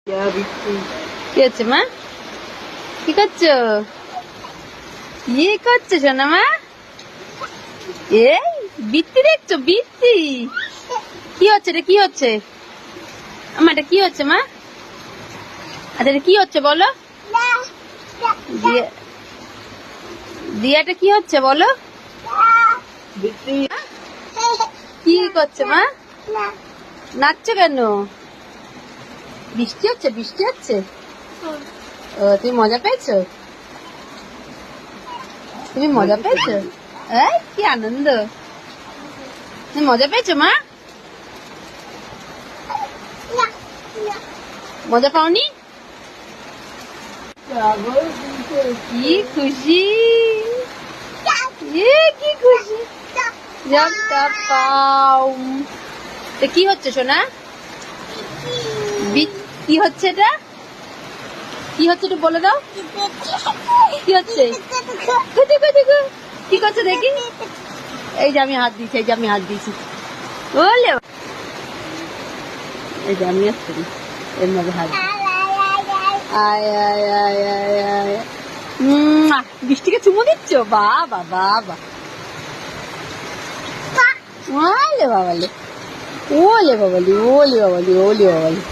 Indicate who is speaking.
Speaker 1: কি হচ্ছে মা? কি করছো? কি করছো সোনা মা? এই বৃত্তি দেখছো? বৃত্তি কি হচ্ছে রে? কি হচ্ছে আমার? এটা কি হচ্ছে মা? আচ্ছা এটা কি হচ্ছে বলো? দিয়াটা কি হচ্ছে বলো? কি করছে মা? নাচছো কেন? বৃষ্টি হচ্ছে? বৃষ্টি হচ্ছে? ও তুমি মজা পেয়েছো? তুমি মজা পেয়েছো? এই কি আনন্দ! তুমি মজা পেয়েছো মা? মজা পাওনি? কি খুশি! কি খুশি! পাও কি হচ্ছে সোনা? কি হচ্ছে এটা? কি হচ্ছে একটু বলে দাও। কি হচ্ছে? কি করছে দেখি? এই যে আমি হাত দিয়েছি, এই যে আমি হাত দিয়েছি বলে, এই যে আমি আসছি এর মধ্যে হাত আয় আয় আয় আয় আয়। বৃষ্টিকে চুমু দিচ্ছ? বাবা বাবা, ওলে বাবালে, ওলে বাবালি, ওলে বাবালি, ওলে বাবালি।